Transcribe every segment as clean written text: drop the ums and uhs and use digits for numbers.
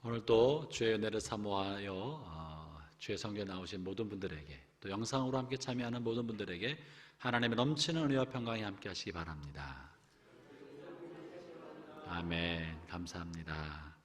오늘도 주의 은혜를 사모하여 주의 성경에 나오신 모든 분들에게, 또 영상으로 함께 참여하는 모든 분들에게 하나님의 넘치는 은혜와 평강이 함께 하시기 바랍니다. 아멘. 감사합니다.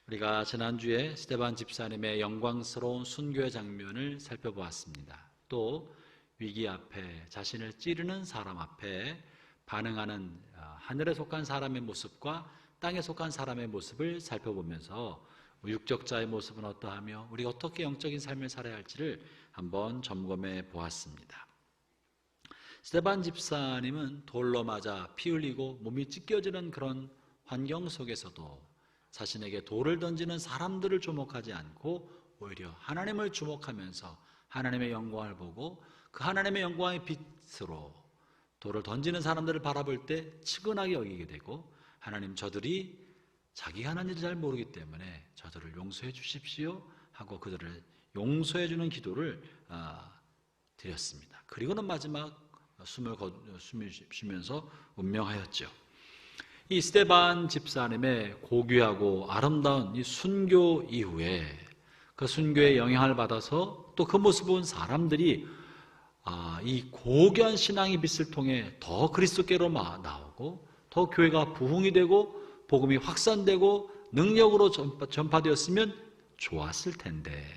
우리가 지난주에 스데반 집사님의 영광스러운 순교의 장면을 살펴보았습니다. 또 위기 앞에, 자신을 찌르는 사람 앞에 반응하는 하늘에 속한 사람의 모습과 땅에 속한 사람의 모습을 살펴보면서 육적자의 모습은 어떠하며 우리가 어떻게 영적인 삶을 살아야 할지를 한번 점검해 보았습니다. 스데반 집사님은 돌로 맞아 피 흘리고 몸이 찢겨지는 그런 환경 속에서도 자신에게 돌을 던지는 사람들을 주목하지 않고 오히려 하나님을 주목하면서 하나님의 영광을 보고 그 하나님의 영광의 빛으로 돌을 던지는 사람들을 바라볼 때 측은하게 여기게 되고, 하나님, 저들이 자기가 하는 일을 잘 모르기 때문에 저들을 용서해 주십시오 하고 그들을 용서해 주는 기도를 드렸습니다. 그리고는 마지막 숨을 쉬면서 운명하였죠. 이 스데반 집사님의 고귀하고 아름다운 이 순교 이후에 그 순교의 영향을 받아서 또 그 모습을 본 사람들이 이 고귀한 신앙의 빛을 통해 더 그리스도께로 나오고 더 교회가 부흥이 되고 복음이 확산되고 능력으로 전파되었으면 좋았을 텐데,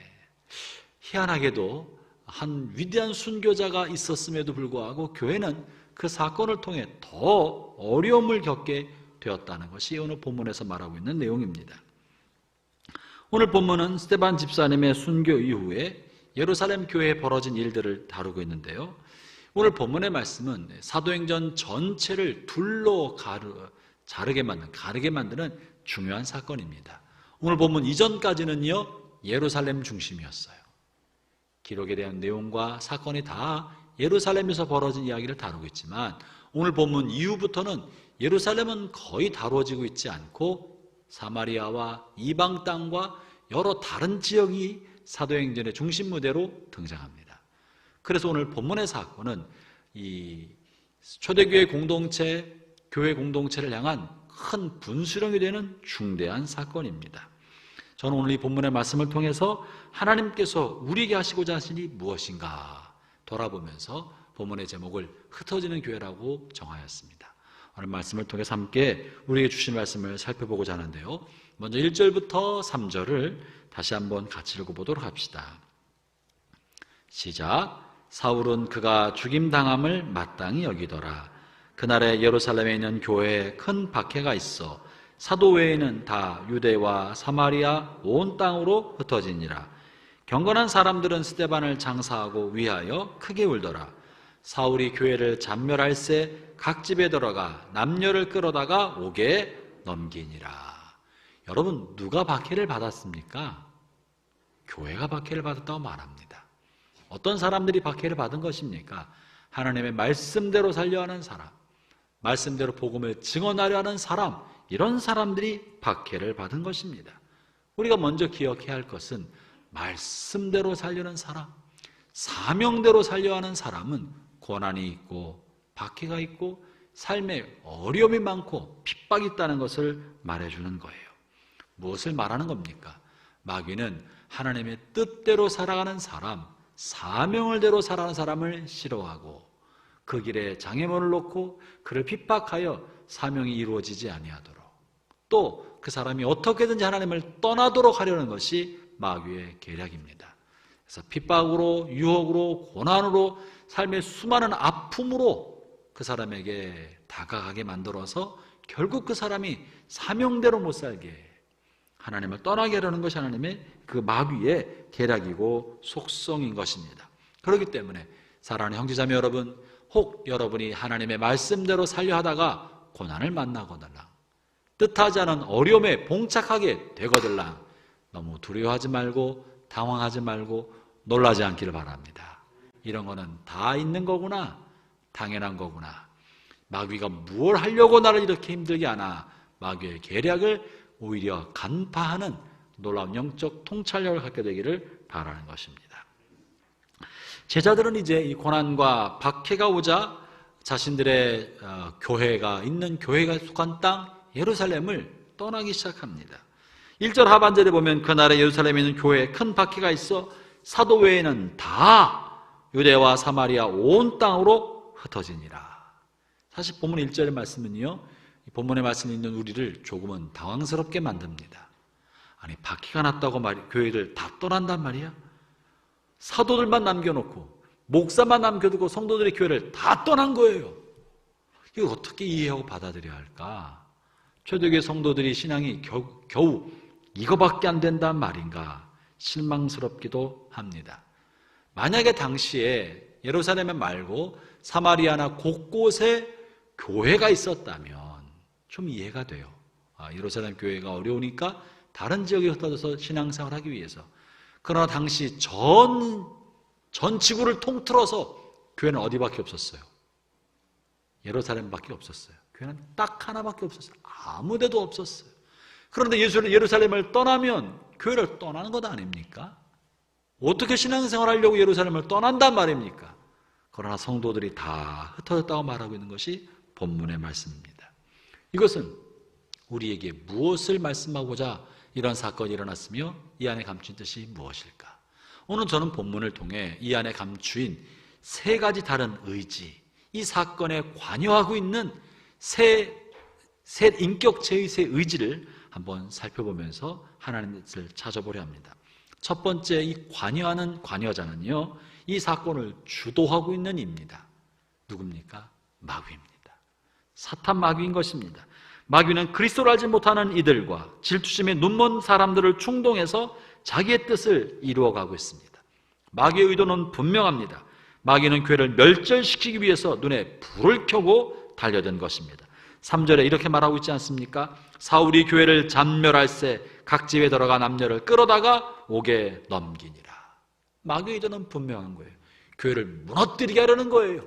희한하게도 한 위대한 순교자가 있었음에도 불구하고 교회는 그 사건을 통해 더 어려움을 겪게 되었다는 것이 오늘 본문에서 말하고 있는 내용입니다. 오늘 본문은 스데반 집사님의 순교 이후에 예루살렘 교회에 벌어진 일들을 다루고 있는데요, 오늘 본문의 말씀은 사도행전 전체를 둘로 가르게 만드는 중요한 사건입니다. 오늘 본문 이전까지는요, 예루살렘 중심이었어요. 기록에 대한 내용과 사건이 다 예루살렘에서 벌어진 이야기를 다루고 있지만, 오늘 본문 이후부터는 예루살렘은 거의 다루어지고 있지 않고 사마리아와 이방 땅과 여러 다른 지역이 사도행전의 중심 무대로 등장합니다. 그래서 오늘 본문의 사건은 이 초대교회 공동체, 교회 공동체를 향한 큰 분수령이 되는 중대한 사건입니다. 저는 오늘 이 본문의 말씀을 통해서 하나님께서 우리에게 하시고자 하신 일이 무엇인가 돌아보면서 본문의 제목을 흩어지는 교회라고 정하였습니다. 오늘 말씀을 통해서 함께 우리에게 주신 말씀을 살펴보고자 하는데요, 먼저 1절부터 3절을 다시 한번 같이 읽어보도록 합시다. 시작. 사울은 그가 죽임당함을 마땅히 여기더라. 그날에 예루살렘에 있는 교회에 큰 박해가 있어 사도 외에는 다 유대와 사마리아 온 땅으로 흩어지니라. 경건한 사람들은 스데반을 장사하고 위하여 크게 울더라. 사울이 교회를 잔멸할새 각 집에 들어가 남녀를 끌어다가 옥에 넘기니라. 여러분, 누가 박해를 받았습니까? 교회가 박해를 받았다고 말합니다. 어떤 사람들이 박해를 받은 것입니까? 하나님의 말씀대로 살려 하는 사람, 말씀대로 복음을 증언하려 하는 사람, 이런 사람들이 박해를 받은 것입니다. 우리가 먼저 기억해야 할 것은 말씀대로 살려는 사람, 사명대로 살려 하는 사람은 고난이 있고 박해가 있고 삶에 어려움이 많고 핍박이 있다는 것을 말해주는 거예요. 무엇을 말하는 겁니까? 마귀는 하나님의 뜻대로 살아가는 사람, 사명을 대로 살아가는 사람을 싫어하고 그 길에 장애물을 놓고 그를 핍박하여 사명이 이루어지지 아니하도록, 또 그 사람이 어떻게든지 하나님을 떠나도록 하려는 것이 마귀의 계략입니다. 그래서 핍박으로, 유혹으로, 고난으로, 삶의 수많은 아픔으로 그 사람에게 다가가게 만들어서 결국 그 사람이 사명대로 못 살게, 하나님을 떠나게 하려는 것이 하나님의 그 마귀의 계략이고 속성인 것입니다. 그렇기 때문에 사랑하는 형제자매 여러분, 혹 여러분이 하나님의 말씀대로 살려 하다가 고난을 만나거들랑, 뜻하지 않은 어려움에 봉착하게 되거들랑 너무 두려워하지 말고 당황하지 말고 놀라지 않기를 바랍니다. 이런 거는 다 있는 거구나, 당연한 거구나. 마귀가 무엇을 하려고 나를 이렇게 힘들게 하나, 마귀의 계략을 오히려 간파하는 놀라운 영적 통찰력을 갖게 되기를 바라는 것입니다. 제자들은 이제 이 고난과 박해가 오자 자신들의 교회가 있는, 교회가 속한 땅 예루살렘을 떠나기 시작합니다. 1절 하반절에 보면 그날에 예루살렘에 있는 교회에 큰 박해가 있어 사도 외에는 다 유대와 사마리아 온 땅으로 흩어지니라. 사실 본문 1절의 말씀은요, 본문의 말씀이 있는 우리를 조금은 당황스럽게 만듭니다. 아니, 박해가 났다고 교회를 다 떠난단 말이야? 사도들만 남겨놓고 목사만 남겨두고 성도들의 교회를 다 떠난 거예요. 이거 어떻게 이해하고 받아들여야 할까? 초대교회 성도들이 신앙이 겨우 이거밖에 안 된단 말인가 실망스럽기도 합니다. 만약에 당시에 예루살렘에 말고 사마리아나 곳곳에 교회가 있었다면 좀 이해가 돼요. 예루살렘 교회가 어려우니까 다른 지역에 흩어져서 신앙생활을 하기 위해서. 그러나 당시 전 지구를 통틀어서 교회는 어디밖에 없었어요? 예루살렘밖에 없었어요. 교회는 딱 하나밖에 없었어요. 아무 데도 없었어요. 그런데 예루살렘을 떠나면 교회를 떠나는 것 아닙니까? 어떻게 신앙생활 하려고 예루살렘을 떠난단 말입니까? 그러나 성도들이 다 흩어졌다고 말하고 있는 것이 본문의 말씀입니다. 이것은 우리에게 무엇을 말씀하고자 이런 사건이 일어났으며 이 안에 감춘 뜻이 무엇일까? 오늘 저는 본문을 통해 이 안에 감추인 세 가지 다른 의지, 이 사건에 관여하고 있는 세 인격체의 세 의지를 한번 살펴보면서 하나님의 뜻을 찾아보려 합니다. 첫 번째, 이 관여하는 관여자는요, 이 사건을 주도하고 있는 이입니다. 누굽니까? 마귀입니다. 사탄 마귀인 것입니다. 마귀는 그리스도를 알지 못하는 이들과 질투심에 눈먼 사람들을 충동해서 자기의 뜻을 이루어가고 있습니다. 마귀의 의도는 분명합니다. 마귀는 교회를 멸절시키기 위해서 눈에 불을 켜고 달려든 것입니다. 3절에 이렇게 말하고 있지 않습니까? 사울이 교회를 잔멸할세 각지에 들어가 남녀를 끌어다가 옥에 넘기니라. 마귀의 의도는 분명한 거예요. 교회를 무너뜨리게 하려는 거예요.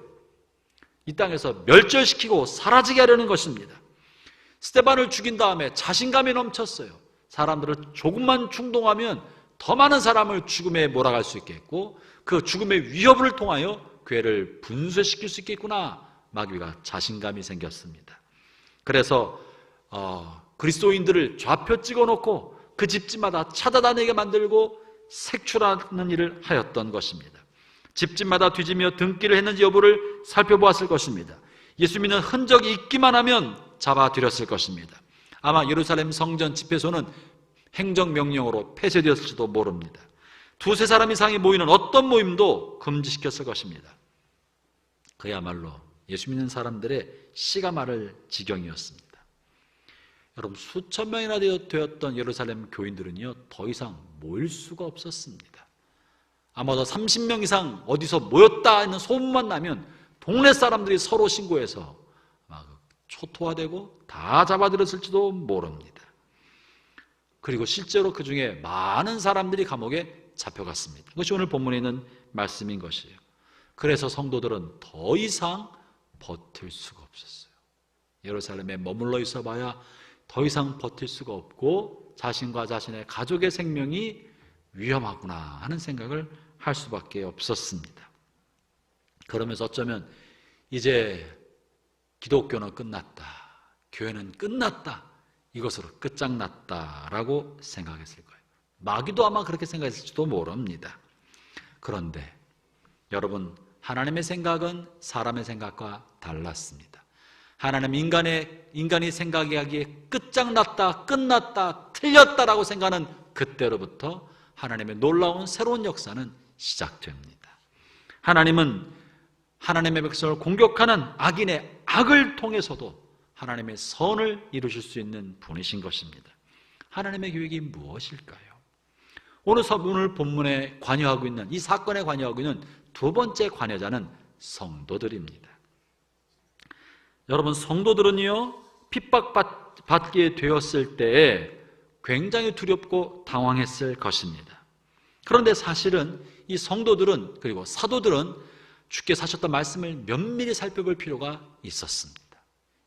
이 땅에서 멸절시키고 사라지게 하려는 것입니다. 스데반을 죽인 다음에 자신감이 넘쳤어요. 사람들을 조금만 충동하면 더 많은 사람을 죽음에 몰아갈 수 있겠고 그 죽음의 위협을 통하여 교회를 분쇄시킬 수 있겠구나. 마귀가 자신감이 생겼습니다. 그래서 그리스도인들을 좌표 찍어놓고 그 집집마다 찾아다니게 만들고 색출하는 일을 하였던 것입니다. 집집마다 뒤지며 등기를 했는지 여부를 살펴보았을 것입니다. 예수 믿는 흔적이 있기만 하면 잡아들였을 것입니다. 아마 예루살렘 성전 집회소는 행정명령으로 폐쇄되었을지도 모릅니다. 두세 사람 이상이 모이는 어떤 모임도 금지시켰을 것입니다. 그야말로 예수 믿는 사람들의 씨가 마를 지경이었습니다. 여러분, 수천 명이나 되었던 예루살렘 교인들은요, 더 이상 모일 수가 없었습니다. 아마도 30명 이상 어디서 모였다 하는 소문만 나면 동네 사람들이 서로 신고해서 막 초토화되고 다 잡아들였을지도 모릅니다. 그리고 실제로 그 중에 많은 사람들이 감옥에 잡혀갔습니다. 그것이 오늘 본문에 있는 말씀인 것이에요. 그래서 성도들은 더 이상 버틸 수가 없었어요. 예루살렘에 머물러 있어 봐야 더 이상 버틸 수가 없고 자신과 자신의 가족의 생명이 위험하구나 하는 생각을 할 수밖에 없었습니다. 그러면서 어쩌면 이제 기독교는 끝났다, 교회는 끝났다, 이것으로 끝장났다라고 생각했을 거예요. 마귀도 아마 그렇게 생각했을지도 모릅니다. 그런데 여러분, 하나님의 생각은 사람의 생각과 달랐습니다. 하나님 인간이 생각하기에 끝장났다, 끝났다, 틀렸다라고 생각하는 그때로부터 하나님의 놀라운 새로운 역사는 시작됩니다. 하나님은 하나님의 백성을 공격하는 악인의 악을 통해서도 하나님의 선을 이루실 수 있는 분이신 것입니다. 하나님의 계획이 무엇일까요? 오늘 본문에 관여하고 있는, 이 사건에 관여하고 있는 두 번째 관여자는 성도들입니다. 여러분, 성도들은요, 핍박받게 되었을 때에 굉장히 두렵고 당황했을 것입니다. 그런데 사실은 이 성도들은, 그리고 사도들은 주께서 하셨던 말씀을 면밀히 살펴볼 필요가 있었습니다.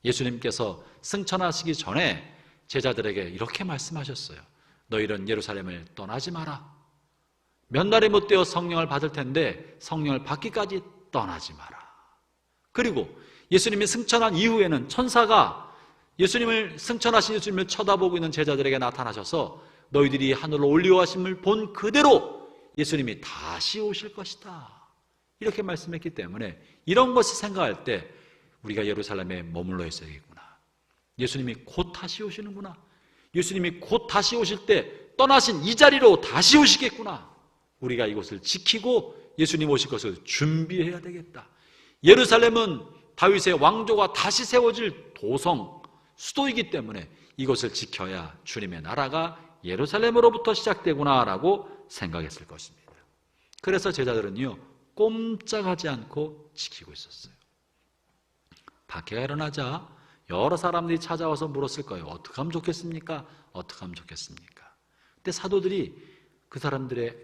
예수님께서 승천하시기 전에 제자들에게 이렇게 말씀하셨어요. 너희는 예루살렘을 떠나지 마라. 몇 날이 못 되어 성령을 받을 텐데 성령을 받기까지 떠나지 마라. 그리고 예수님이 승천한 이후에는 천사가 승천하신 예수님을 쳐다보고 있는 제자들에게 나타나셔서 너희들이 하늘로 올리어가심을 본 그대로 예수님이 다시 오실 것이다. 이렇게 말씀했기 때문에 이런 것을 생각할 때 우리가 예루살렘에 머물러 있어야겠구나. 예수님이 곧 다시 오시는구나. 예수님이 곧 다시 오실 때 떠나신 이 자리로 다시 오시겠구나. 우리가 이곳을 지키고 예수님 오실 것을 준비해야 되겠다. 예루살렘은 다윗의 왕조가 다시 세워질 도성, 수도이기 때문에 이것을 지켜야 주님의 나라가 예루살렘으로부터 시작되구나라고 생각했을 것입니다. 그래서 제자들은요, 꼼짝하지 않고 지키고 있었어요. 박해가 일어나자 여러 사람들이 찾아와서 물었을 거예요. 어떻게 하면 좋겠습니까? 어떻게 하면 좋겠습니까? 근데 사도들이 그 사람들의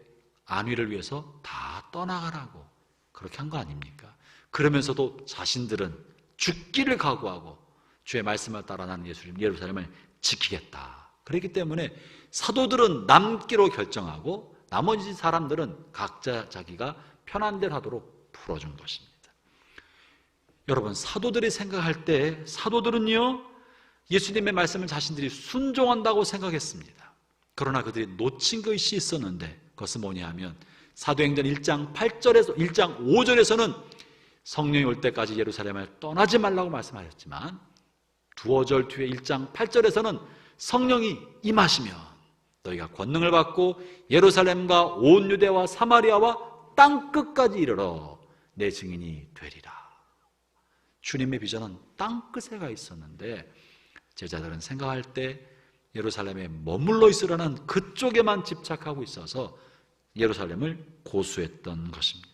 안위를 위해서 다 떠나가라고 그렇게 한 거 아닙니까? 그러면서도 자신들은 죽기를 각오하고 주의 말씀을 따라 나는 예루살렘을 지키겠다. 그렇기 때문에 사도들은 남기로 결정하고 나머지 사람들은 각자 자기가 편한 대로 하도록 풀어준 것입니다. 여러분, 사도들이 생각할 때 사도들은요, 예수님의 말씀을 자신들이 순종한다고 생각했습니다. 그러나 그들이 놓친 것이 있었는데 그것은 뭐냐 하면 사도행전 1장 5절에서는 성령이 올 때까지 예루살렘을 떠나지 말라고 말씀하셨지만 두어 절 뒤에 1장 8절에서는 성령이 임하시면 너희가 권능을 받고 예루살렘과 온 유대와 사마리아와 땅끝까지 이르러 내 증인이 되리라. 주님의 비전은 땅끝에 가 있었는데 제자들은 생각할 때 예루살렘에 머물러 있으라는 그쪽에만 집착하고 있어서 예루살렘을 고수했던 것입니다.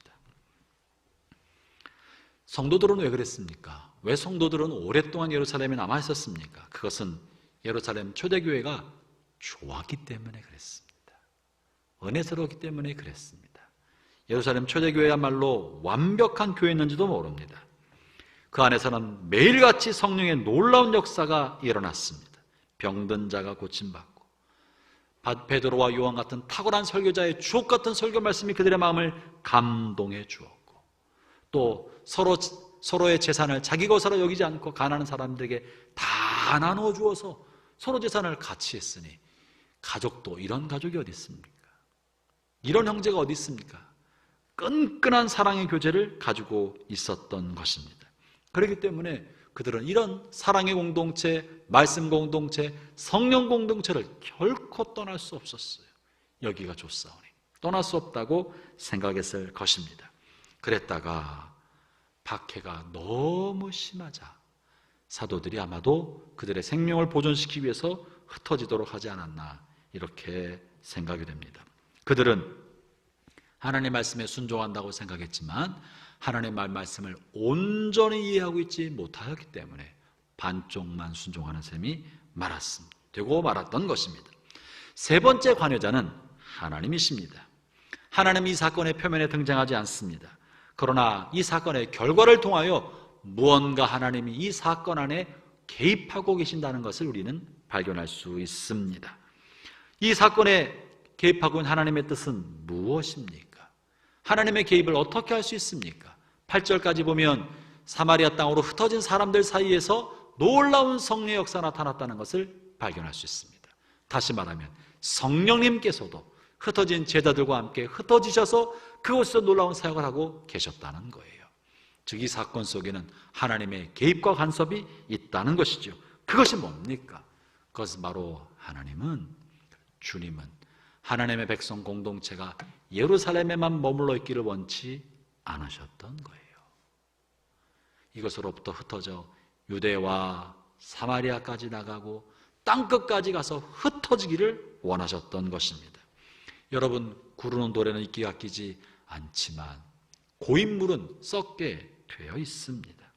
성도들은 왜 그랬습니까? 왜 성도들은 오랫동안 예루살렘에 남아 있었습니까? 그것은 예루살렘 초대교회가 좋았기 때문에 그랬습니다. 은혜스러웠기 때문에 그랬습니다. 예루살렘 초대교회야말로 완벽한 교회였는지도 모릅니다. 그 안에서는 매일같이 성령의 놀라운 역사가 일어났습니다. 병든 자가 고침받고 베드로와 요한 같은 탁월한 설교자의 주옥 같은 설교 말씀이 그들의 마음을 감동해 주었고, 또 서로의 재산을 자기 것으로 여기지 않고 가난한 사람들에게 다 나누어 주어서 서로 재산을 같이 했으니 가족도 이런 가족이 어디 있습니까? 이런 형제가 어디 있습니까? 끈끈한 사랑의 교제를 가지고 있었던 것입니다. 그렇기 때문에 그들은 이런 사랑의 공동체, 말씀 공동체, 성령 공동체를 결코 떠날 수 없었어요. 여기가 좋사오니 떠날 수 없다고 생각했을 것입니다. 그랬다가 박해가 너무 심하자 사도들이 아마도 그들의 생명을 보존시키기 위해서 흩어지도록 하지 않았나 이렇게 생각이 됩니다. 그들은 하나님의 말씀에 순종한다고 생각했지만 하나님의 말씀을 온전히 이해하고 있지 못하였기 때문에 반쪽만 순종하는 셈이 되고 말았던 것입니다. 세 번째 관여자는 하나님이십니다. 하나님이 이 사건의 표면에 등장하지 않습니다. 그러나 이 사건의 결과를 통하여 무언가 하나님이 이 사건 안에 개입하고 계신다는 것을 우리는 발견할 수 있습니다. 이 사건에 개입하고 있는 하나님의 뜻은 무엇입니까? 하나님의 개입을 어떻게 할 수 있습니까? 8절까지 보면 사마리아 땅으로 흩어진 사람들 사이에서 놀라운 성령의 역사가 나타났다는 것을 발견할 수 있습니다. 다시 말하면 성령님께서도 흩어진 제자들과 함께 흩어지셔서 그곳에서 놀라운 사역을 하고 계셨다는 거예요. 즉 이 사건 속에는 하나님의 개입과 간섭이 있다는 것이죠. 그것이 뭡니까? 그것은 바로 주님은 하나님의 백성 공동체가 예루살렘에만 머물러 있기를 원치 않으셨던 거예요. 이것으로부터 흩어져 유대와 사마리아까지 나가고 땅끝까지 가서 흩어지기를 원하셨던 것입니다. 여러분, 구르는 돌에는 이끼가 끼지 않지만 고인물은 썩게 되어 있습니다.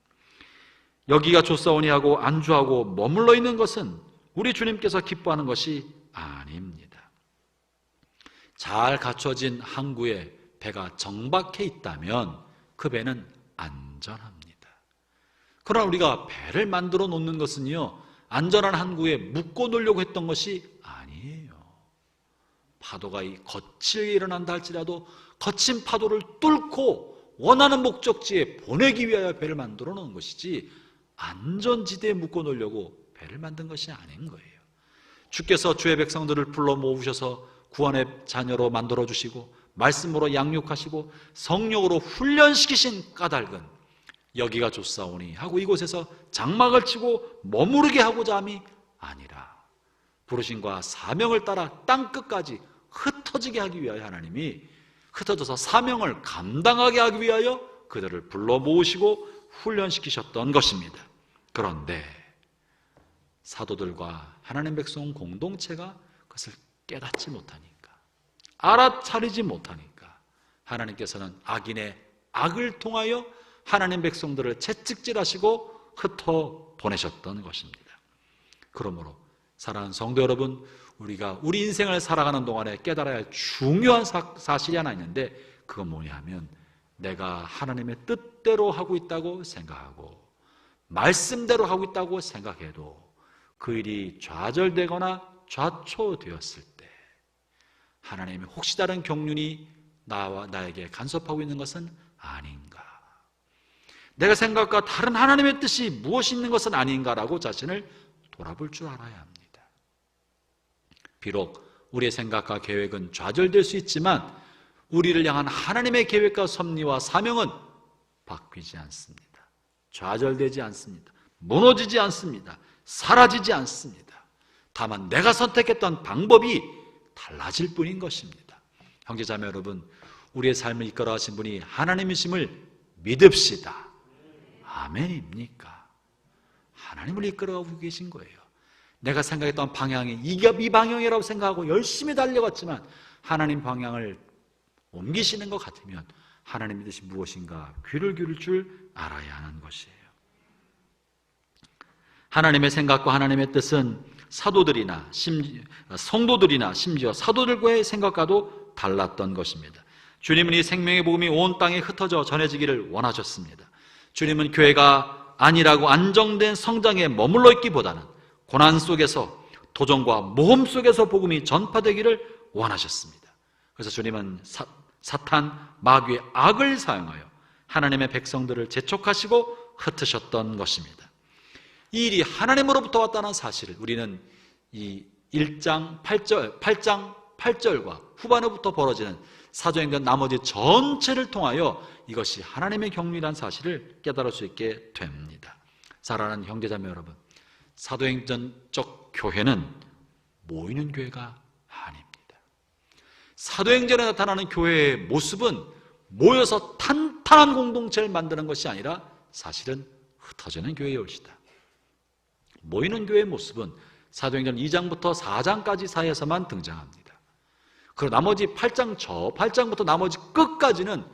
여기가 좋사오니 하고 안주하고 머물러 있는 것은 우리 주님께서 기뻐하는 것이 아닙니다. 잘 갖춰진 항구에 배가 정박해 있다면 그 배는 안전합니다. 그러나 우리가 배를 만들어 놓는 것은요, 안전한 항구에 묶어 놓으려고 했던 것이 아니에요. 파도가 거칠게 일어난다 할지라도 거친 파도를 뚫고 원하는 목적지에 보내기 위하여 배를 만들어 놓은 것이지 안전지대에 묶어 놓으려고 배를 만든 것이 아닌 거예요. 주께서 주의 백성들을 불러 모으셔서 구원의 자녀로 만들어 주시고 말씀으로 양육하시고 성령으로 훈련시키신 까닭은 여기가 좋사오니 하고 이곳에서 장막을 치고 머무르게 하고자 함이 아니라 부르심과 사명을 따라 땅끝까지 흩어지게 하기 위하여 하나님이 흩어져서 사명을 감당하게 하기 위하여 그들을 불러 모으시고 훈련시키셨던 것입니다. 그런데 사도들과 하나님 백성 공동체가 그것을 깨닫지 못하니까, 알아차리지 못하니까 하나님께서는 악인의 악을 통하여 하나님 백성들을 채찍질하시고 흩어 보내셨던 것입니다. 그러므로 사랑하는 성도 여러분, 우리가 우리 인생을 살아가는 동안에 깨달아야 할 중요한 사실이 하나 있는데, 그건 뭐냐 하면 내가 하나님의 뜻대로 하고 있다고 생각하고 말씀대로 하고 있다고 생각해도 그 일이 좌절되거나 좌초되었을 때 하나님이 혹시 다른 경륜이 나와 나에게 간섭하고 있는 것은 아닌가, 내가 생각과 다른 하나님의 뜻이 무엇이 있는 것은 아닌가라고 자신을 돌아볼 줄 알아야 합니다. 비록 우리의 생각과 계획은 좌절될 수 있지만 우리를 향한 하나님의 계획과 섭리와 사명은 바뀌지 않습니다. 좌절되지 않습니다. 무너지지 않습니다. 사라지지 않습니다. 다만 내가 선택했던 방법이 달라질 뿐인 것입니다. 형제자매 여러분, 우리의 삶을 이끌어 가신 분이 하나님이심을 믿읍시다. 아멘입니까? 하나님을 이끌어가고 계신 거예요. 내가 생각했던 방향이 이 방향이라고 생각하고 열심히 달려갔지만 하나님 방향을 옮기시는 것 같으면 하나님의 뜻이 무엇인가 귀를 기울일 줄 알아야 하는 것이에요. 하나님의 생각과 하나님의 뜻은 사도들이나 성도들이나 심지어 사도들과의 생각과도 달랐던 것입니다. 주님은 이 생명의 복음이 온 땅에 흩어져 전해지기를 원하셨습니다. 주님은 교회가 안일하고 안정된 성장에 머물러 있기보다는 고난 속에서, 도전과 모험 속에서 복음이 전파되기를 원하셨습니다. 그래서 주님은 사탄, 마귀의 악을 사용하여 하나님의 백성들을 재촉하시고 흩으셨던 것입니다. 이 일이 하나님으로부터 왔다는 사실을 우리는 이 1장 8절과 후반부터 벌어지는 사도행전 나머지 전체를 통하여 이것이 하나님의 경륜이라는 사실을 깨달을 수 있게 됩니다. 사랑하는 형제자매 여러분, 사도행전적 교회는 모이는 교회가 아닙니다. 사도행전에 나타나는 교회의 모습은 모여서 탄탄한 공동체를 만드는 것이 아니라 사실은 흩어지는 교회의 것이다. 모이는 교회의 모습은 사도행전 2장부터 4장까지 사이에서만 등장합니다. 그리고 나머지 8장부터 나머지 끝까지는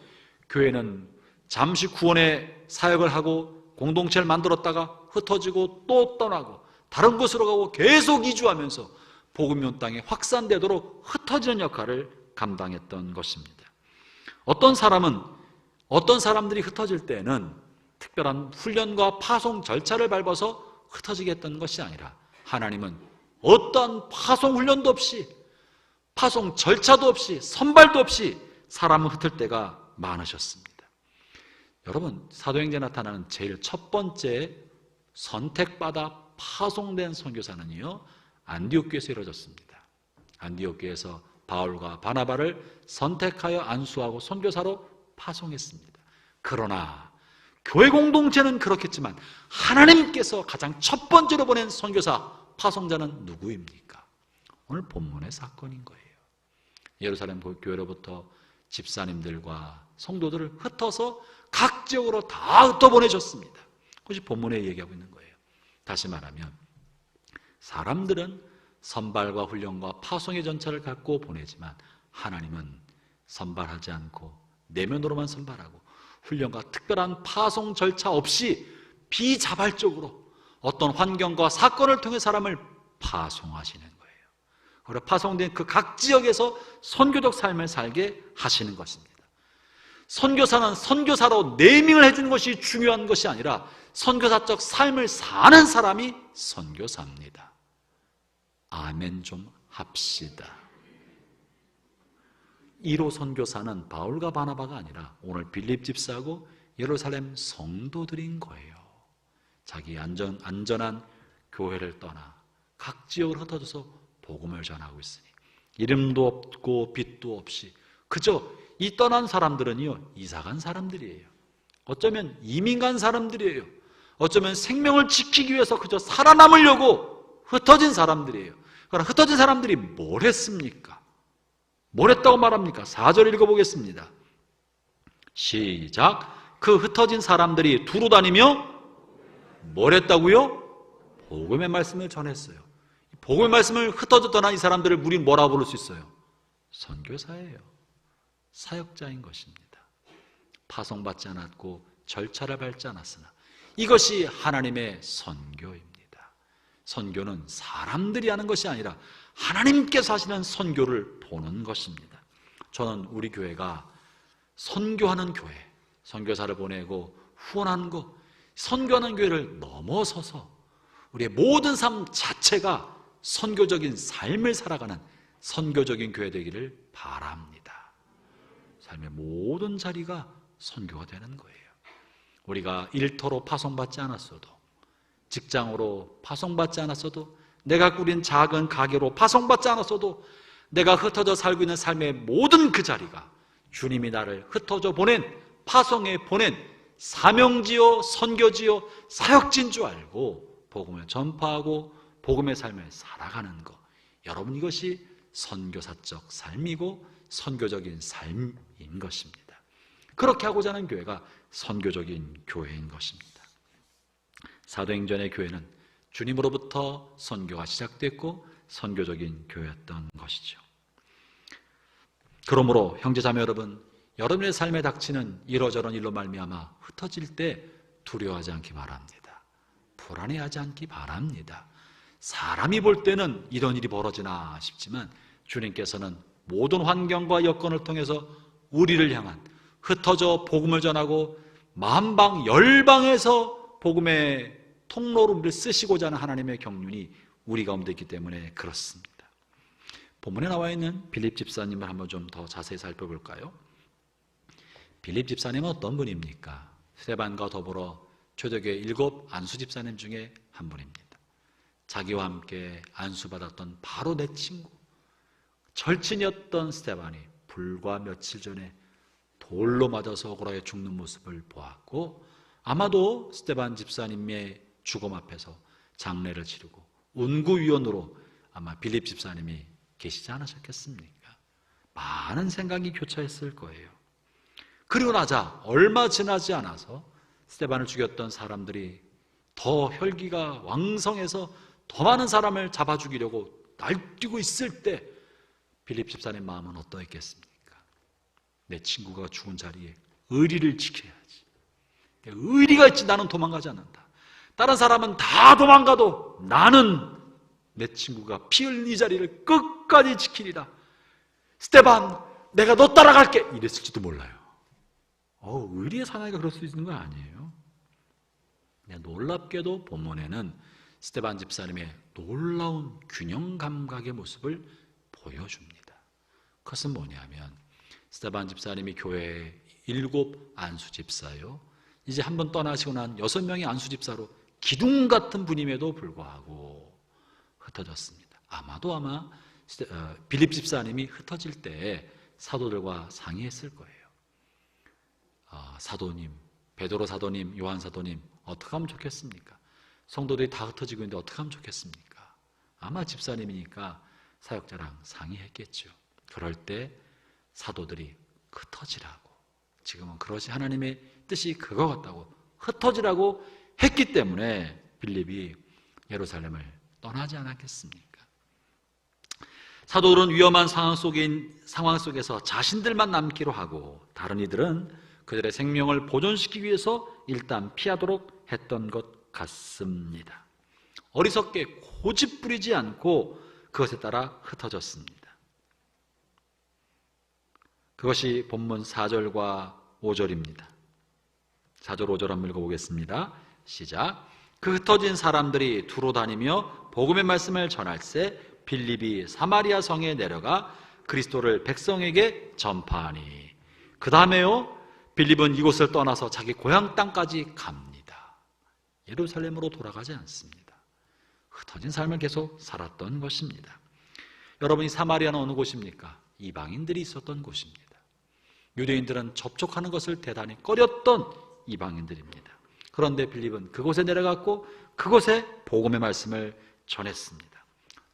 교회는 잠시 구원의 사역을 하고 공동체를 만들었다가 흩어지고 또 떠나고 다른 곳으로 가고 계속 이주하면서 복음이 온 땅에 확산되도록 흩어지는 역할을 감당했던 것입니다. 어떤 사람들이 흩어질 때는 특별한 훈련과 파송 절차를 밟아서 흩어지게 했던 것이 아니라 하나님은 어떠한 파송 훈련도 없이 파송 절차도 없이 선발도 없이 사람을 흩을 때가 많으셨습니다. 여러분, 사도행전에 나타나는 제일 첫 번째 선택받아 파송된 선교사는요, 안디옥 교회에서 이루어졌습니다. 안디옥 교회에서 바울과 바나바를 선택하여 안수하고 선교사로 파송했습니다. 그러나 교회 공동체는 그렇겠지만 하나님께서 가장 첫 번째로 보낸 선교사 파송자는 누구입니까? 오늘 본문의 사건인 거예요. 예루살렘 교회로부터 집사님들과 성도들을 흩어서 각 지역으로 다 흩어보내셨습니다. 그것이 본문에 얘기하고 있는 거예요. 다시 말하면 사람들은 선발과 훈련과 파송의 전차를 갖고 보내지만 하나님은 선발하지 않고 내면으로만 선발하고 훈련과 특별한 파송 절차 없이 비자발적으로 어떤 환경과 사건을 통해 사람을 파송하시는 거예요. 그리고 파송된 그 각 지역에서 선교적 삶을 살게 하시는 것입니다. 선교사는 선교사로 네이밍을 해주는 것이 중요한 것이 아니라 선교사적 삶을 사는 사람이 선교사입니다. 아멘 좀 합시다. 1호 선교사는 바울과 바나바가 아니라 오늘 빌립 집사하고 예루살렘 성도들인 거예요. 자기 안전한 교회를 떠나 각 지역으로 흩어져서 복음을 전하고 있으니 이름도 없고 빛도 없이 그저 이 떠난 사람들은요, 이사간 사람들이에요. 어쩌면 이민 간 사람들이에요. 어쩌면 생명을 지키기 위해서 그저 살아남으려고 흩어진 사람들이에요. 그러나 흩어진 사람들이 뭘 했습니까? 뭘 했다고 말합니까? 4절 읽어보겠습니다. 시작. 그 흩어진 사람들이 두루 다니며 뭘 했다고요? 복음의 말씀을 전했어요. 복음의 말씀을 흩어져 떠난 이 사람들을 우리는 뭐라고 부를 수 있어요? 선교사예요. 사역자인 것입니다. 파송받지 않았고 절차를 밟지 않았으나 이것이 하나님의 선교입니다. 선교는 사람들이 하는 것이 아니라 하나님께서 하시는 선교를 보는 것입니다. 저는 우리 교회가 선교하는 교회, 선교사를 보내고 후원하는 것, 선교하는 교회를 넘어서서 우리의 모든 삶 자체가 선교적인 삶을 살아가는 선교적인 교회 되기를 바랍니다. 삶의 모든 자리가 선교가 되는 거예요. 우리가 일터로 파송받지 않았어도, 직장으로 파송받지 않았어도, 내가 꾸린 작은 가게로 파송받지 않았어도 내가 흩어져 살고 있는 삶의 모든 그 자리가 주님이 나를 흩어져 보낸, 파송해 보낸 사명지요, 선교지요, 사역지인 줄 알고 복음을 전파하고 복음의 삶을 살아가는 것, 여러분 이것이 선교사적 삶이고 선교적인 삶인 것입니다. 그렇게 하고자 하는 교회가 선교적인 교회인 것입니다. 사도행전의 교회는 주님으로부터 선교가 시작됐고 선교적인 교회였던 것이죠. 그러므로 형제자매 여러분, 여러분의 삶에 닥치는 이러저런 일로 말미암아 흩어질 때 두려워하지 않기 바랍니다. 불안해하지 않기 바랍니다. 사람이 볼 때는 이런 일이 벌어지나 싶지만 주님께서는 모든 환경과 여건을 통해서 우리를 향한 흩어져 복음을 전하고 만방 열방에서 복음의 통로로 우리를 쓰시고자 하는 하나님의 경륜이 우리 가운데 있기 때문에 그렇습니다. 본문에 나와 있는 빌립 집사님을 한번 좀 더 자세히 살펴볼까요? 빌립 집사님은 어떤 분입니까? 스데반과 더불어 초대교회 7 안수 집사님 중에 한 분입니다. 자기와 함께 안수받았던 바로 내 친구, 절친이었던 스데반이 불과 며칠 전에 돌로 맞아서 억울하게 죽는 모습을 보았고, 아마도 스데반 집사님의 죽음 앞에서 장례를 치르고 운구위원으로 아마 빌립 집사님이 계시지 않으셨겠습니까? 많은 생각이 교차했을 거예요. 그리고 나자 얼마 지나지 않아서 스데반을 죽였던 사람들이 더 혈기가 왕성해서 더 많은 사람을 잡아 죽이려고 날뛰고 있을 때 빌립 집사님 마음은 어떠했겠습니까? 내 친구가 죽은 자리에 의리를 지켜야지. 의리가 있지 나는 도망가지 않는다. 다른 사람은 다 도망가도 나는 내 친구가 피 흘린 이 자리를 끝까지 지키리라. 스데반, 내가 너 따라갈게. 이랬을지도 몰라요. 의리의 사나이가 그럴 수 있는 거 아니에요. 놀랍게도 본문에는 스데반 집사님의 놀라운 균형 감각의 모습을 보여줍니다. 그것은 뭐냐면 스데반 집사님이 교회의 7 안수 집사요, 이제 한번 떠나시고 난 6명의 안수 집사로 기둥 같은 분임에도 불구하고 흩어졌습니다. 아마 빌립 집사님이 흩어질 때 사도들과 상의했을 거예요. 사도님, 베드로 사도님, 요한 사도님, 어떻게 하면 좋겠습니까? 성도들이 다 흩어지고 있는데 어떻게 하면 좋겠습니까? 아마 집사님이니까 사역자랑 상의했겠죠. 그럴 때 사도들이 흩어지라고, 지금은 그것이 하나님의 뜻이 그거 같다고 흩어지라고 했기 때문에 빌립이 예루살렘을 떠나지 않았겠습니까? 사도들은 위험한 상황 속에서 자신들만 남기로 하고 다른 이들은 그들의 생명을 보존시키기 위해서 일단 피하도록 했던 것 같습니다. 어리석게 고집 부리지 않고 그것에 따라 흩어졌습니다. 그것이 본문 4절과 5절입니다. 4절 5절 한번 읽어보겠습니다. 시작. 그 흩어진 사람들이 두루 다니며 복음의 말씀을 전할새 빌립이 사마리아 성에 내려가 그리스도를 백성에게 전파하니, 그 다음에요 빌립은 이곳을 떠나서 자기 고향 땅까지 갑니다. 예루살렘으로 돌아가지 않습니다. 흩어진 삶을 계속 살았던 것입니다. 여러분이 사마리아는 어느 곳입니까? 이방인들이 있었던 곳입니다. 유대인들은 접촉하는 것을 대단히 꺼렸던 이방인들입니다. 그런데 빌립은 그곳에 내려갔고 그곳에 복음의 말씀을 전했습니다.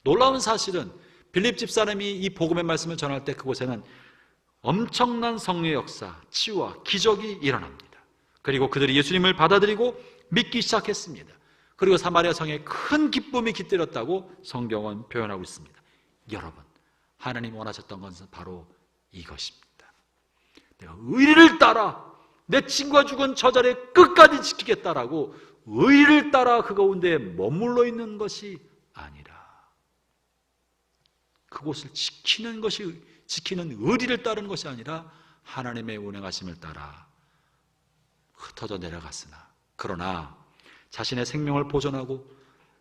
놀라운 사실은 빌립 집사람이 이 복음의 말씀을 전할 때 그곳에는 엄청난 성령의 역사, 치유와 기적이 일어납니다. 그리고 그들이 예수님을 받아들이고 믿기 시작했습니다. 그리고 사마리아 성에 큰 기쁨이 깃들었다고 성경은 표현하고 있습니다. 여러분, 하나님 원하셨던 것은 바로 이것입니다. 내가 의리를 따라 내 친구가 죽은 저 자리에 끝까지 지키겠다라고 의리를 따라 그 가운데 머물러 있는 것이 아니라 그곳을 지키는 의리를 따르는 것이 아니라 하나님의 운행하심을 따라 흩어져 내려갔으나, 그러나 자신의 생명을 보존하고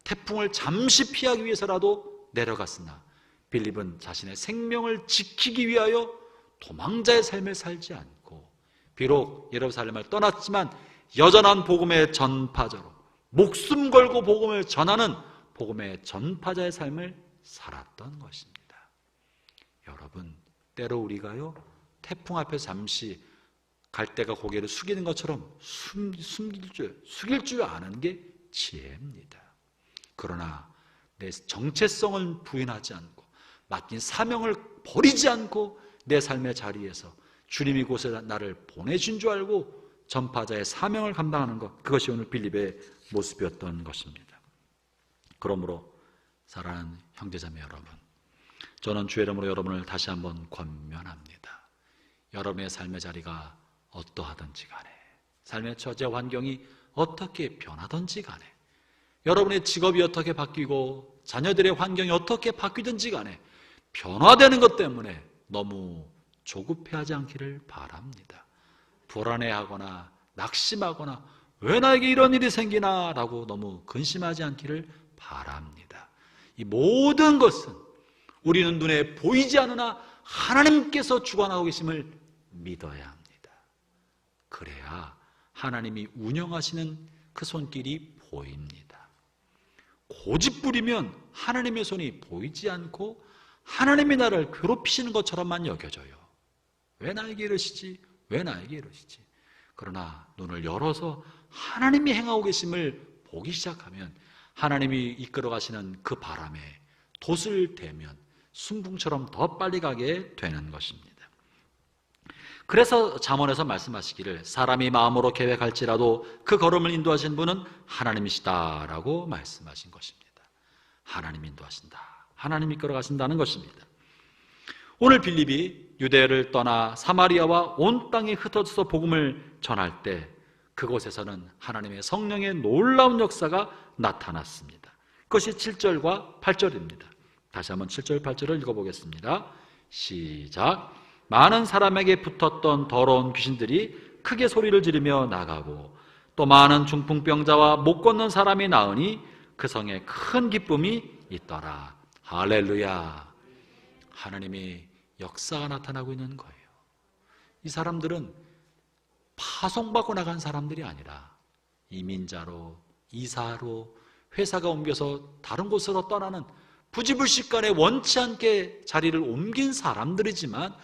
태풍을 잠시 피하기 위해서라도 내려갔으나 빌립은 자신의 생명을 지키기 위하여 도망자의 삶을 살지 않고 비록 예루살렘을 떠났지만 여전한 복음의 전파자로 목숨 걸고 복음을 전하는 복음의 전파자의 삶을 살았던 것입니다. 여러분, 때로 우리가요 태풍 앞에 잠시 갈대가 고개를 숙이는 것처럼 숙일 줄 아는 게 지혜입니다. 그러나 내 정체성을 부인하지 않고 맡긴 사명을 버리지 않고 내 삶의 자리에서 주님이 이곳에 나를 보내신 줄 알고 전파자의 사명을 감당하는 것, 그것이 오늘 빌립의 모습이었던 것입니다. 그러므로 사랑하는 형제자매 여러분, 저는 주의 이름으로 여러분을 다시 한번 권면합니다. 여러분의 삶의 자리가 어떠하든지 간에, 삶의 처제 환경이 어떻게 변하든지 간에, 여러분의 직업이 어떻게 바뀌고 자녀들의 환경이 어떻게 바뀌든지 간에 변화되는 것 때문에 너무 조급해하지 않기를 바랍니다. 불안해하거나 낙심하거나 왜 나에게 이런 일이 생기나 라고 너무 근심하지 않기를 바랍니다. 이 모든 것은 우리는 눈에 보이지 않으나 하나님께서 주관하고 계심을 믿어야 합니다. 그래야 하나님이 운영하시는 그 손길이 보입니다. 고집 부리면 하나님의 손이 보이지 않고 하나님이 나를 괴롭히시는 것처럼만 여겨져요. 왜 나에게 이러시지? 왜 나에게 이러시지? 그러나 눈을 열어서 하나님이 행하고 계심을 보기 시작하면 하나님이 이끌어 가시는 그 바람에 돛을 대면 순풍처럼 더 빨리 가게 되는 것입니다. 그래서 잠언에서 말씀하시기를 사람이 마음으로 계획할지라도 그 걸음을 인도하신 분은 하나님이시다라고 말씀하신 것입니다. 하나님이 인도하신다, 하나님이 이끌어 가신다는 것입니다. 오늘 빌립이 유대를 떠나 사마리아와 온 땅에 흩어져서 복음을 전할 때 그곳에서는 하나님의 성령의 놀라운 역사가 나타났습니다. 그것이 7절과 8절입니다. 다시 한번 7절 8절을 읽어보겠습니다. 시작. 많은 사람에게 붙었던 더러운 귀신들이 크게 소리를 지르며 나가고 또 많은 중풍병자와 못 걷는 사람이 나으니 그 성에 큰 기쁨이 있더라. 할렐루야. 하나님의 역사가 나타나고 있는 거예요. 이 사람들은 파송받고 나간 사람들이 아니라 이민자로, 이사로, 회사가 옮겨서 다른 곳으로 떠나는 부지불식간에 원치 않게 자리를 옮긴 사람들이지만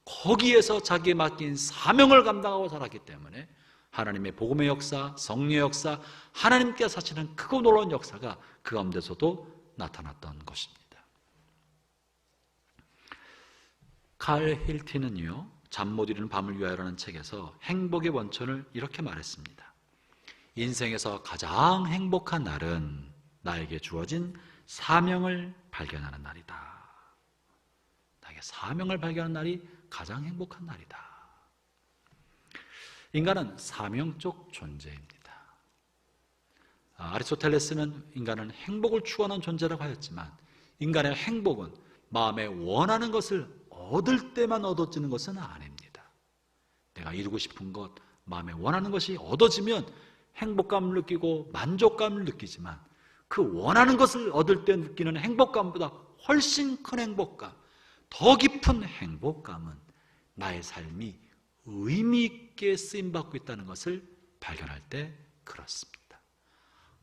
거기에서 자기에 맡긴 사명을 감당하고 살았기 때문에 하나님의 복음의 역사, 성령의 역사, 하나님께서 하시는 크고 놀라운 역사가 그 가운데서도 나타났던 것입니다. 칼 힐티는요, 잠 못 이루는 밤을 위하여라는 책에서 행복의 원천을 이렇게 말했습니다. 인생에서 가장 행복한 날은 나에게 주어진 사명을 발견하는 날이다. 나에게 사명을 발견하는 날이 가장 행복한 날이다. 인간은 사명적 존재입니다. 아리스토텔레스는 인간은 행복을 추구하는 존재라고 하였지만 인간의 행복은 마음에 원하는 것을 얻을 때만 얻어지는 것은 아닙니다. 내가 이루고 싶은 것, 마음에 원하는 것이 얻어지면 행복감을 느끼고 만족감을 느끼지만 그 원하는 것을 얻을 때 느끼는 행복감보다 훨씬 큰 행복감, 더 깊은 행복감은 나의 삶이 의미 있게 쓰임받고 있다는 것을 발견할 때 그렇습니다.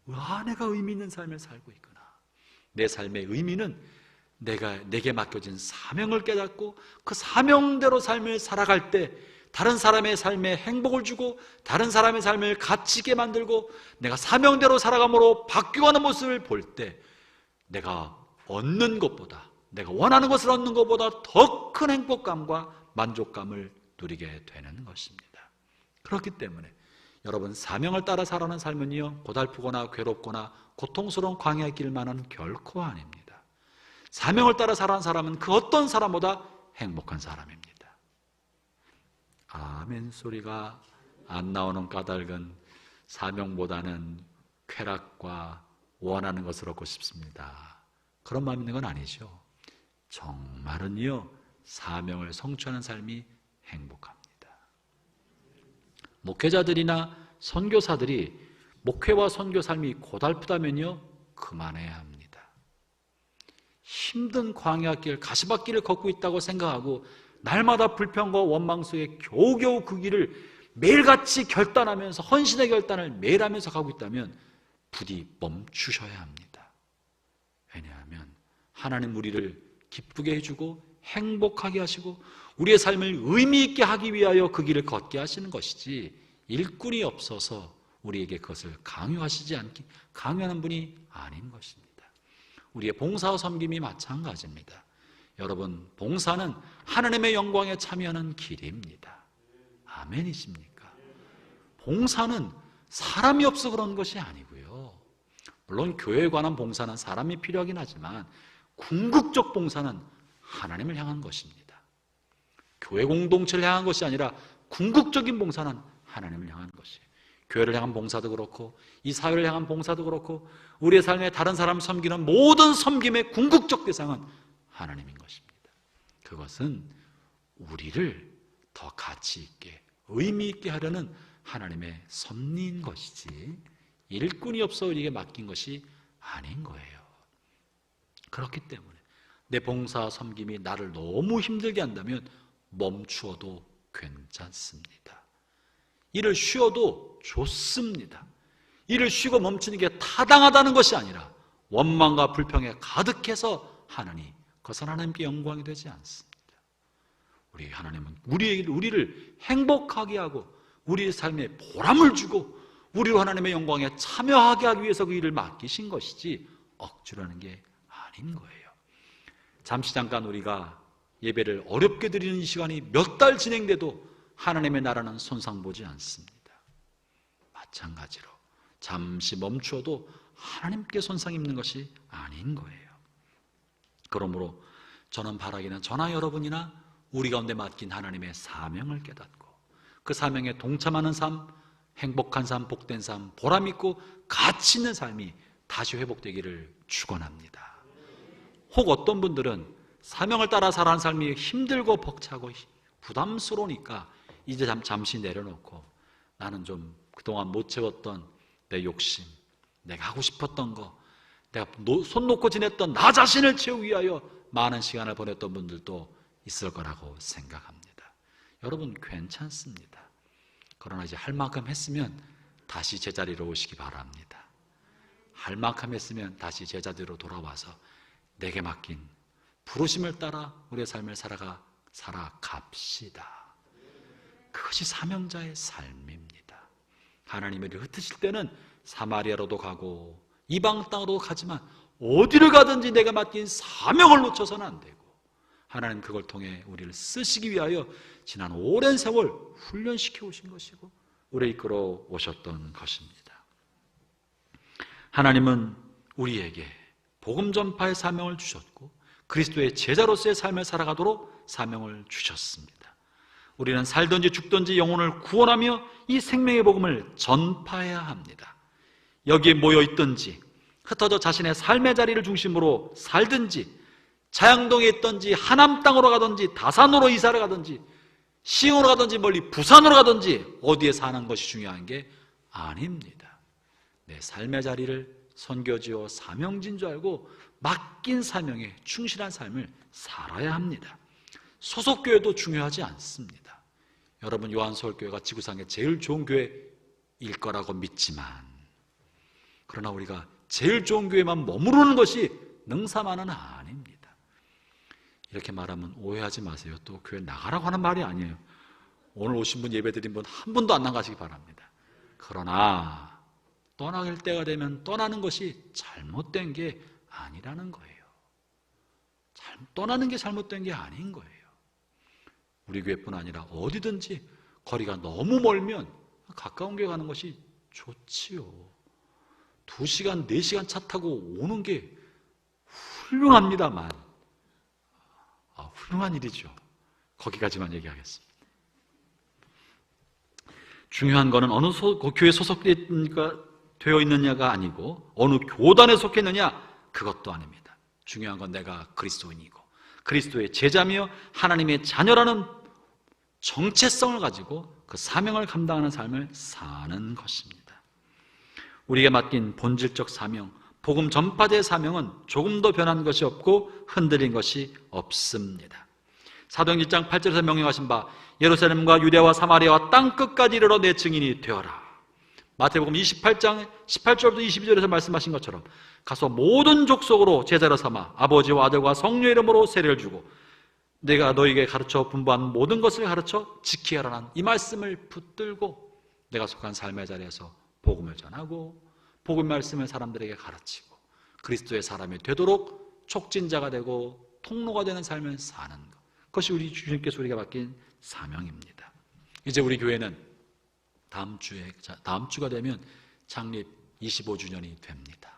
와, 내가 의미 있는 삶을 살고 있구나. 내 삶의 의미는 내게 맡겨진 사명을 깨닫고 그 사명대로 삶을 살아갈 때 다른 사람의 삶에 행복을 주고 다른 사람의 삶을 가치 있게 만들고 내가 사명대로 살아감으로 바뀌어가는 모습을 볼 때 내가 얻는 것보다, 내가 원하는 것을 얻는 것보다 더 큰 행복감과 만족감을 누리게 되는 것입니다. 그렇기 때문에 여러분, 사명을 따라 살아가는 삶은요, 고달프거나 괴롭거나 고통스러운 광야의 길만은 결코 아닙니다. 사명을 따라 살아가는 사람은 그 어떤 사람보다 행복한 사람입니다. 아멘 소리가 안 나오는 까닭은 사명보다는 쾌락과 원하는 것을 얻고 싶습니다, 그런 마음이 있는 건 아니죠. 정말은요, 사명을 성취하는 삶이 행복합니다. 목회자들이나 선교사들이 목회와 선교 삶이 고달프다면요, 그만해야 합니다. 힘든 광야길, 가시밭길을 걷고 있다고 생각하고 날마다 불평과 원망 속에 겨우겨우 그 길을 매일같이 결단하면서 헌신의 결단을 매일 하면서 가고 있다면 부디 멈추셔야 합니다. 왜냐하면 하나님 우리를 기쁘게 해주고 행복하게 하시고 우리의 삶을 의미 있게 하기 위하여 그 길을 걷게 하시는 것이지 일꾼이 없어서 우리에게 그것을 강요하는 분이 아닌 것입니다. 우리의 봉사와 섬김이 마찬가지입니다. 여러분, 봉사는 하나님의 영광에 참여하는 길입니다. 아멘이십니까? 봉사는 사람이 없어 그런 것이 아니고요. 물론 교회에 관한 봉사는 사람이 필요하긴 하지만 궁극적 봉사는 하나님을 향한 것입니다. 교회 공동체를 향한 것이 아니라 궁극적인 봉사는 하나님을 향한 것이에요. 교회를 향한 봉사도 그렇고 이 사회를 향한 봉사도 그렇고 우리의 삶에 다른 사람을 섬기는 모든 섬김의 궁극적 대상은 하나님인 것입니다. 그것은 우리를 더 가치 있게 의미 있게 하려는 하나님의 섭리인 것이지 일꾼이 없어 우리에게 맡긴 것이 아닌 거예요. 그렇기 때문에 내 봉사 섬김이 나를 너무 힘들게 한다면 멈추어도 괜찮습니다. 일을 쉬어도 좋습니다. 일을 쉬고 멈추는 게 타당하다는 것이 아니라 원망과 불평에 가득해서 하나니 그것은 하나님께 영광이 되지 않습니다. 우리 하나님은 우리를 행복하게 하고 우리의 삶에 보람을 주고 우리로 하나님의 영광에 참여하게 하기 위해서 그 일을 맡기신 것이지 억지로 하는 게 아닌 거예요. 잠시 잠깐 우리가 예배를 어렵게 드리는 이 시간이 몇 달 진행돼도 하나님의 나라는 손상보지 않습니다. 마찬가지로 잠시 멈추어도 하나님께 손상 입는 것이 아닌 거예요. 그러므로 저는 바라기는 저나 여러분이나 우리 가운데 맡긴 하나님의 사명을 깨닫고 그 사명에 동참하는 삶, 행복한 삶, 복된 삶, 보람 있고 가치 있는 삶이 다시 회복되기를 축원합니다. 혹 어떤 분들은 사명을 따라 살아가는 삶이 힘들고 벅차고 부담스러우니까 이제 잠시 내려놓고 나는 좀 그동안 못 채웠던 내 욕심, 내가 하고 싶었던 거, 내가 손 놓고 지냈던 나 자신을 채우기 위하여 많은 시간을 보냈던 분들도 있을 거라고 생각합니다. 여러분 괜찮습니다. 그러나 이제 할 만큼 했으면 다시 제자리로 오시기 바랍니다. 할 만큼 했으면 다시 제자리로 돌아와서 내게 맡긴 부르심을 따라 우리의 삶을 살아갑시다. 그것이 사명자의 삶입니다. 하나님이 흩으실 때는 사마리아로도 가고 이방 땅으로 가지만 어디를 가든지 내가 맡긴 사명을 놓쳐서는 안 되고 하나님 그걸 통해 우리를 쓰시기 위하여 지난 오랜 세월 훈련시켜 오신 것이고 우리를 이끌어 오셨던 것입니다. 하나님은 우리에게 복음 전파의 사명을 주셨고 그리스도의 제자로서의 삶을 살아가도록 사명을 주셨습니다. 우리는 살든지 죽든지 영혼을 구원하며 이 생명의 복음을 전파해야 합니다. 여기에 모여 있든지 흩어져 자신의 삶의 자리를 중심으로 살든지 자양동에 있든지 하남 땅으로 가든지 다산으로 이사를 가든지 시흥으로 가든지 멀리 부산으로 가든지 어디에 사는 것이 중요한 게 아닙니다. 내 삶의 자리를 선교지요 사명진 줄 알고 맡긴 사명에 충실한 삶을 살아야 합니다. 소속교회도 중요하지 않습니다. 여러분 요한서울교회가 지구상에 제일 좋은 교회일 거라고 믿지만 그러나 우리가 제일 좋은 교회만 머무르는 것이 능사만은 아닙니다. 이렇게 말하면 오해하지 마세요. 또 교회 나가라고 하는 말이 아니에요. 오늘 오신 분, 예배드린 분 한 분도 안 나가시기 바랍니다. 그러나 떠나갈 때가 되면 떠나는 것이 잘못된 게 아니라는 거예요. 떠나는 게 잘못된 게 아닌 거예요. 우리 교회뿐 아니라 어디든지 거리가 너무 멀면 가까운 교회 가는 것이 좋지요. 2시간, 4시간 차 타고 오는 게 훌륭합니다만, 훌륭한 일이죠. 거기까지만 얘기하겠습니다. 중요한 거는 어느 교회에 소속되어 있느냐가 아니고 어느 교단에 속해 있느냐, 그것도 아닙니다. 중요한 건 내가 그리스도인이고 그리스도의 제자며 하나님의 자녀라는 정체성을 가지고 그 사명을 감당하는 삶을 사는 것입니다. 우리에게 맡긴 본질적 사명, 복음 전파자의 사명은 조금 더 변한 것이 없고 흔들린 것이 없습니다. 사도행전 1장 8절에서 명령하신 바 예루살렘과 유대와 사마리아와 땅끝까지 이르러 내 증인이 되어라. 마태복음 28장 18절부터 22절에서 말씀하신 것처럼 가서 모든 족속으로 제자로 삼아 아버지와 아들과 성령의 이름으로 세례를 주고 내가 너에게 가르쳐 분부한 모든 것을 가르쳐 지키게 하라는 이 말씀을 붙들고 내가 속한 삶의 자리에서 복음을 전하고 복음 말씀을 사람들에게 가르치고 그리스도의 사람이 되도록 촉진자가 되고 통로가 되는 삶을 사는 것, 그것이 우리 주님께서 우리가 맡긴 사명입니다. 이제 우리 교회는 다음 주가 되면 창립 25주년이 됩니다.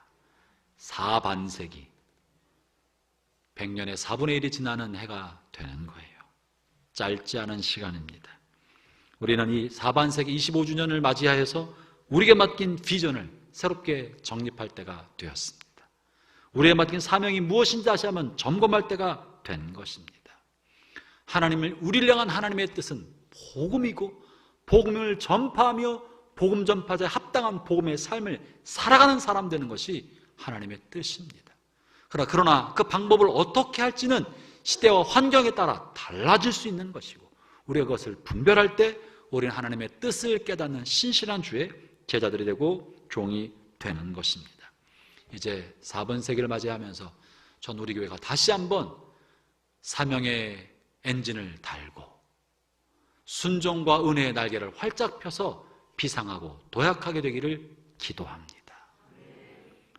4반세기, 100년의 4분의 1이 지나는 해가 되는 거예요. 짧지 않은 시간입니다. 우리는 이 4반세기 25주년을 맞이하여서 우리에게 맡긴 비전을 새롭게 정립할 때가 되었습니다. 우리에게 맡긴 사명이 무엇인지 다시 한번 점검할 때가 된 것입니다. 우리를 향한 하나님의 뜻은 복음이고 복음을 전파하며 복음 전파자에 합당한 복음의 삶을 살아가는 사람 되는 것이 하나님의 뜻입니다. 그러나 그 방법을 어떻게 할지는 시대와 환경에 따라 달라질 수 있는 것이고 우리가 그것을 분별할 때 우리는 하나님의 뜻을 깨닫는 신실한 주의 제자들이 되고 종이 되는 것입니다. 이제 4번 세기를 맞이하면서 전 우리 교회가 다시 한번 사명의 엔진을 달고 순종과 은혜의 날개를 활짝 펴서 비상하고 도약하게 되기를 기도합니다.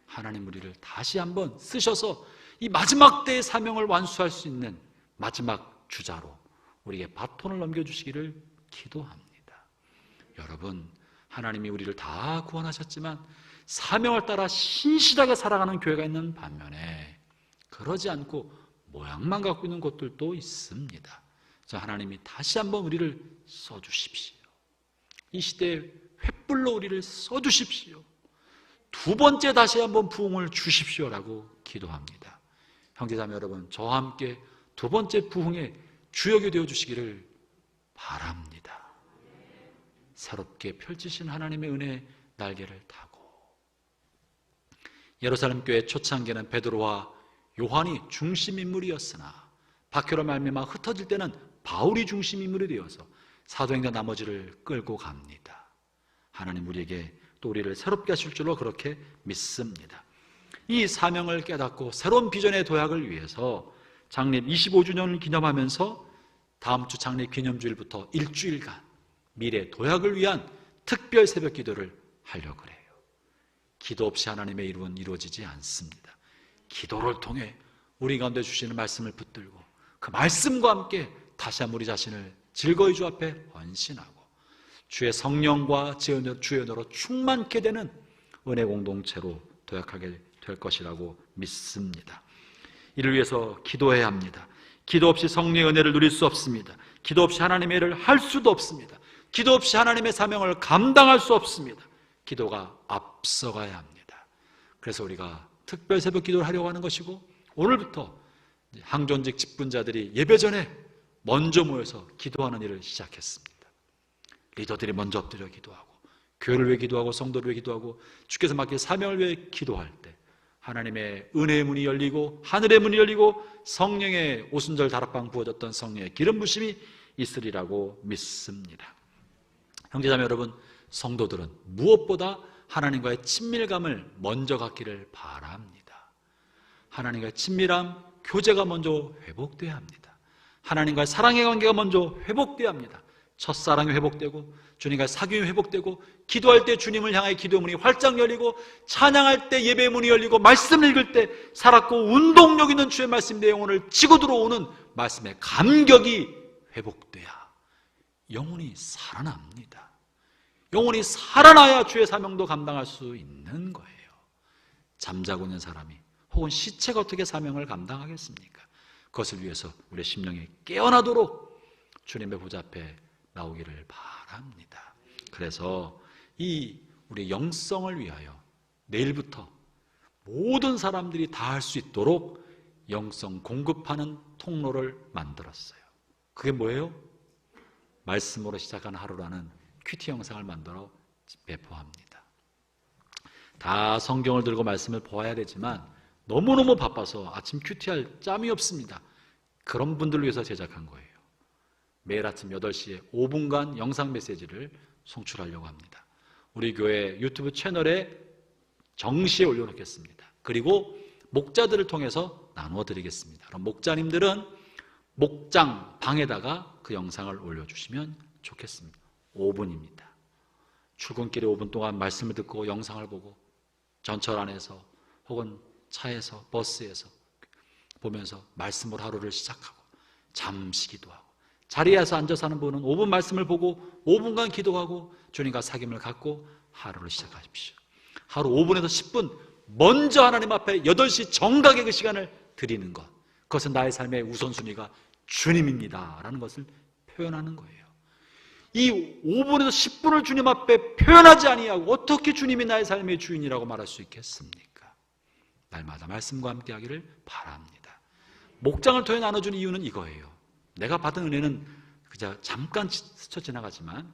하나님 우리를 다시 한번 쓰셔서 이 마지막 때의 사명을 완수할 수 있는 마지막 주자로 우리에게 바톤을 넘겨주시기를 기도합니다. 여러분, 하나님이 우리를 다 구원하셨지만 사명을 따라 신실하게 살아가는 교회가 있는 반면에 그러지 않고 모양만 갖고 있는 곳들도 있습니다. 하나님이 다시 한번 우리를 써주십시오. 이 시대에 횃불로 우리를 써주십시오. 두 번째 다시 한번 부흥을 주십시오라고 기도합니다. 형제자매 여러분, 저와 함께 두 번째 부흥의 주역이 되어주시기를 바랍니다. 새롭게 펼치신 하나님의 은혜의 날개를 타고 예루살렘 교회 초창기에는 베드로와 요한이 중심 인물이었으나 박해로 말미암아 흩어질 때는 바울이 중심 인물이 되어서 사도행전 나머지를 끌고 갑니다. 하나님 우리에게 또 우리를 새롭게 하실 줄로 그렇게 믿습니다. 이 사명을 깨닫고 새로운 비전의 도약을 위해서 창립 25주년을 기념하면서 다음 주 창립 기념주일부터 일주일간 미래 도약을 위한 특별 새벽 기도를 하려고 그래요. 기도 없이 하나님의 일은 이루어지지 않습니다. 기도를 통해 우리 가운데 주시는 말씀을 붙들고 그 말씀과 함께 다시 한번 우리 자신을 즐거이 주 앞에 헌신하고 주의 성령과 주의 은혜로 충만케 되는 은혜 공동체로 도약하게 될 것이라고 믿습니다. 이를 위해서 기도해야 합니다. 기도 없이 성령의 은혜를 누릴 수 없습니다. 기도 없이 하나님의 일을 할 수도 없습니다. 기도 없이 하나님의 사명을 감당할 수 없습니다. 기도가 앞서가야 합니다. 그래서 우리가 특별 새벽 기도를 하려고 하는 것이고 오늘부터 항존직 직분자들이 예배 전에 먼저 모여서 기도하는 일을 시작했습니다. 리더들이 먼저 엎드려 기도하고 교회를 위해 기도하고 성도를 위해 기도하고 주께서 맡긴 사명을 위해 기도할 때 하나님의 은혜의 문이 열리고 하늘의 문이 열리고 성령의 오순절 다락방 부어졌던 성령의 기름 부심이 있으리라고 믿습니다. 형제자매 여러분, 성도들은 무엇보다 하나님과의 친밀감을 먼저 갖기를 바랍니다. 하나님과의 친밀함, 교제가 먼저 회복돼야 합니다. 하나님과의 사랑의 관계가 먼저 회복돼야 합니다. 첫사랑이 회복되고 주님과의 사귐이 회복되고 기도할 때 주님을 향해 기도 문이 활짝 열리고 찬양할 때 예배 문이 열리고 말씀 읽을 때 살았고 운동력 있는 주의 말씀 내 영혼을 치고 들어오는 말씀의 감격이 회복돼야 영혼이 살아납니다. 영혼이 살아나야 주의 사명도 감당할 수 있는 거예요. 잠자고 있는 사람이 혹은 시체가 어떻게 사명을 감당하겠습니까? 그것을 위해서 우리의 심령이 깨어나도록 주님의 보좌 앞에 나오기를 바랍니다. 그래서 이 우리 영성을 위하여 내일부터 모든 사람들이 다 할 수 있도록 영성 공급하는 통로를 만들었어요. 그게 뭐예요? 말씀으로 시작한 하루라는 큐티 영상을 만들어 배포합니다. 다 성경을 들고 말씀을 보아야 되지만 너무너무 바빠서 아침 큐티할 짬이 없습니다. 그런 분들을 위해서 제작한 거예요. 매일 아침 8시에 5분간 영상 메시지를 송출하려고 합니다. 우리 교회 유튜브 채널에 정시에 올려놓겠습니다. 그리고 목자들을 통해서 나누어 드리겠습니다. 그럼 목자님들은 목장 방에다가 그 영상을 올려주시면 좋겠습니다. 5분입니다. 출근길에 5분 동안 말씀을 듣고 영상을 보고 전철 안에서 혹은 차에서 버스에서 보면서 말씀으로 하루를 시작하고 잠시 기도하고 자리에서 앉아서 하는 분은 5분 말씀을 보고 5분간 기도하고 주님과 사귐을 갖고 하루를 시작하십시오. 하루 5분에서 10분 먼저 하나님 앞에 8시 정각의 그 시간을 드리는 것, 그것은 나의 삶의 우선순위가 주님입니다 라는 것을 표현하는 거예요. 이 5분에서 10분을 주님 앞에 표현하지 아니하고 어떻게 주님이 나의 삶의 주인이라고 말할 수 있겠습니까? 날마다 말씀과 함께 하기를 바랍니다. 목장을 통해 나눠주는 이유는 이거예요. 내가 받은 은혜는 그저 잠깐 스쳐 지나가지만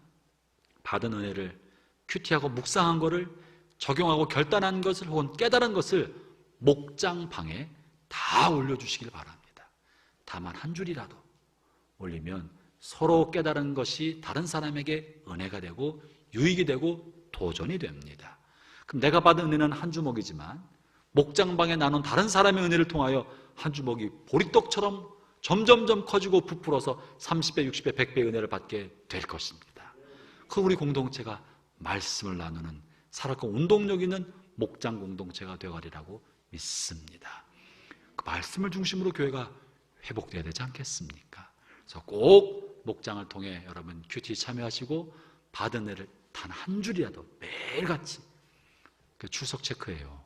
받은 은혜를 큐티하고 묵상한 것을 적용하고 결단한 것을 혹은 깨달은 것을 목장방에 다 올려주시길 바랍니다. 다만 한 줄이라도 올리면 서로 깨달은 것이 다른 사람에게 은혜가 되고 유익이 되고 도전이 됩니다. 그럼 내가 받은 은혜는 한 주먹이지만 목장방에 나눈 다른 사람의 은혜를 통하여 한 주먹이 보리떡처럼 점점점 커지고 부풀어서 30배, 60배, 100배의 은혜를 받게 될 것입니다. 그 우리 공동체가 말씀을 나누는 살았고 운동력 있는 목장 공동체가 되어가리라고 믿습니다. 그 말씀을 중심으로 교회가 회복되어야 되지 않겠습니까? 그래서 꼭 목장을 통해 여러분 큐티 참여하시고 받은 은혜를 단 한 줄이라도 매일같이 그 출석 체크해요.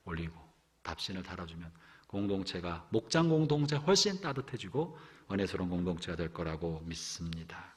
올리고 답신을 달아주면 공동체가 목장 공동체가 훨씬 따뜻해지고 은혜스러운 공동체가 될 거라고 믿습니다.